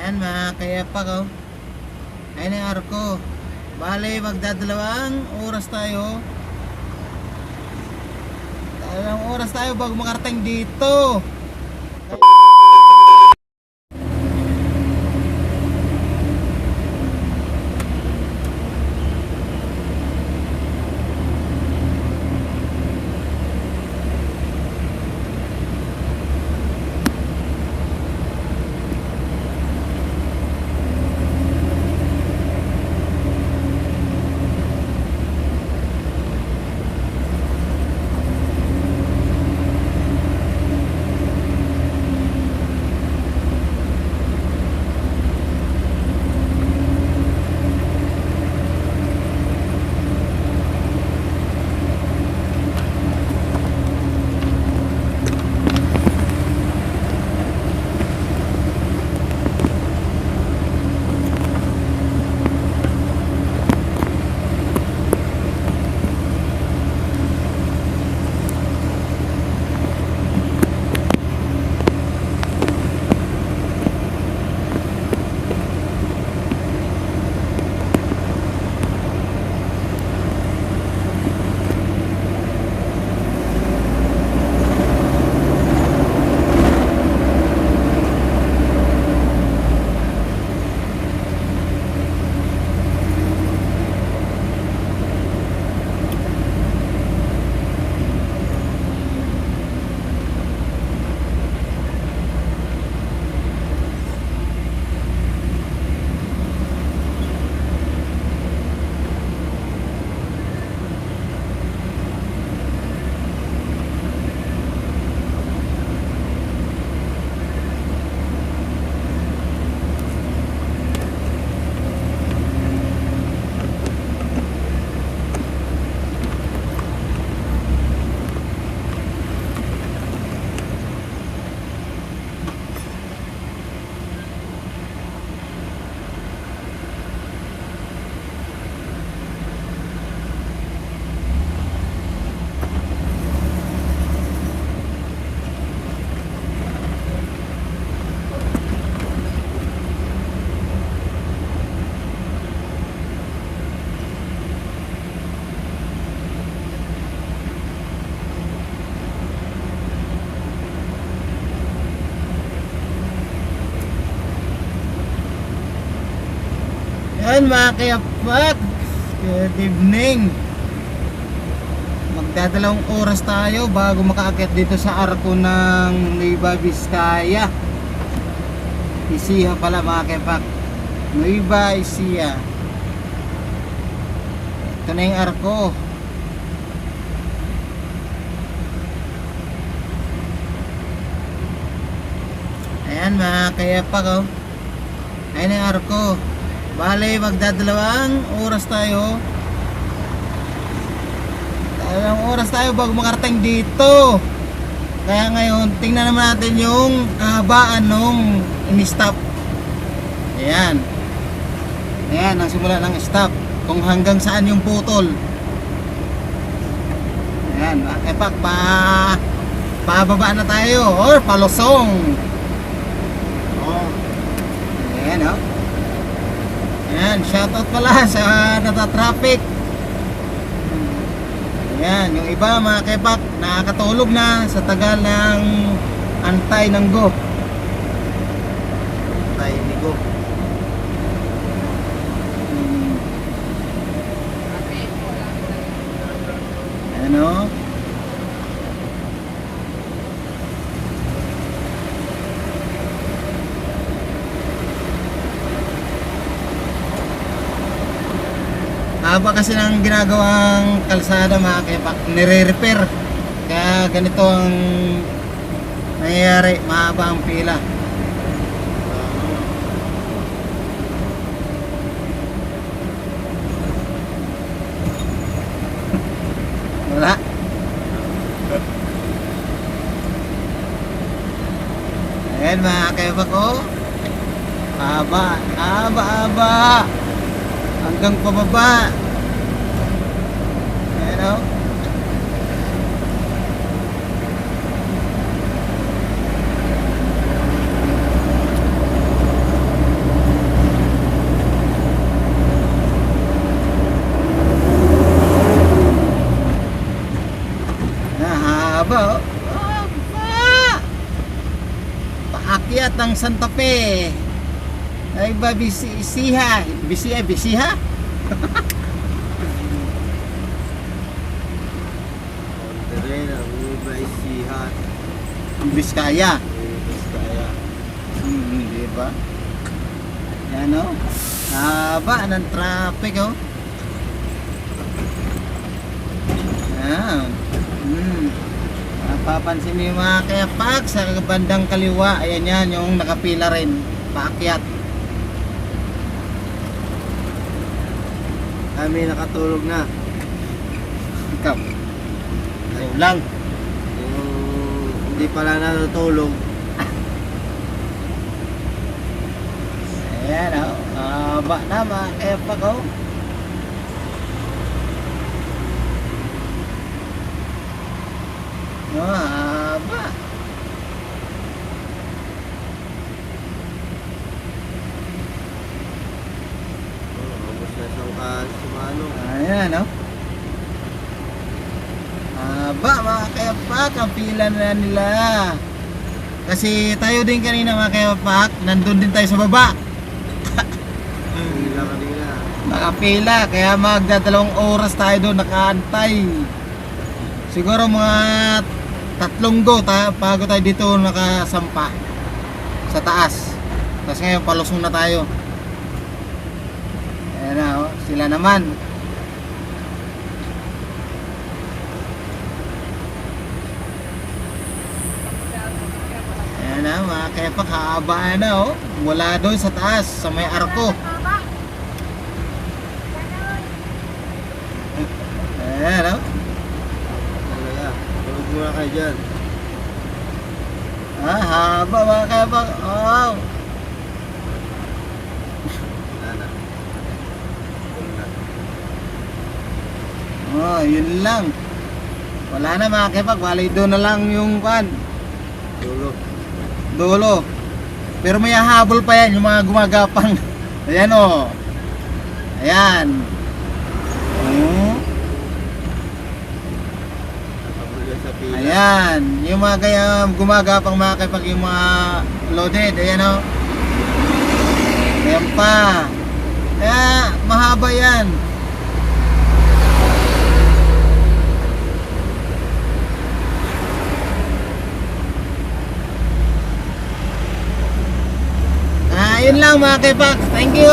Ayan mga kayapak oh. Ayan ang arko. Bale magdadalawang oras tayo. Dalawang oras tayo bago makarating dito. Ayan mga kayapak, good evening. Magdadalawang oras tayo bago makaakyat dito sa arko ng Nueva Vizcaya. Ecija pala mga kayapak, Nueva Ecija. Ito na yung arko. Ayan mga kayapak oh. Ayan ang arko. Bale magdadalawang oras tayo. Dalawang oras tayo bago makarating dito. Kaya ngayon tingnan naman natin yung kahabaan nung in-stop. Ayan. Ayan ang simula ng stop, kung hanggang saan yung putol. Ayan, epak pababa na tayo or palusong. Oh. Ayan oh. Ayan, shoutout pala sa nata-traffic. Ayan, yung iba mga kepak nakakatulog na sa tagal ng antay ng go. Antay ni go. Ayan o. Haba kasi ng ginagawang kalsada mga kepak, nire-repair. Kaya ganito ang nangyayari, mahaba ang pila. Wala. Ayan mga kepak ko. Haba, haba. Hanggang pababa. Ayan o. ng Santa Fe. Ay ba bisiha? Bisiha? Monterrey, ang iba ay Sihat. Biskaya. Biskaya. Di ba? Yan o. Haba ng traffic o. Yan. Napapansin niyo yung mga kayapak sa bandang kaliwa. Ayan yan, yung nakapila rin. Paakyat. Kami nakatulog na. Ikaw. Ayaw lang. Yung hindi pala natutulog. Ayan o. Haba na mga kayapak o. Haba. Ubus na sa manong. Ayan o. Haba mga kayapak. Ang pila na nila. Kasi tayo din kanina mga kayapak. Nandun din tayo sa baba. Pila kanina. Nakapila. Kaya magdadalawang oras tayo doon nakaantay. Siguro mga 3 go bago tayo dito nakasampa sa taas. Tapos ngayon palusong na tayo. Ayan na oh, sila naman. Ayan na mga kayapak, haabaan na oh. Mula doon sa taas sa may arko. Ayan oh. Talaga. Tulog muna kayo dyan. Haba mga kayapak. Oh. Wala na. Tulog na. Oh, yun lang. Wala na mga kayapak, walay doon na lang yung pan. Tulog. Dulo. Pero may hahabol pa yan, yung mga gumagapang. Ayan o. Ayan. Nakabul yan sa pila. Ayan. Yung mga kaya gumagapang mga kapag yung mga loaded. Ayan o. Ayan pa. Kaya mahaba yan. Yun lang mga kaipak. Thank you.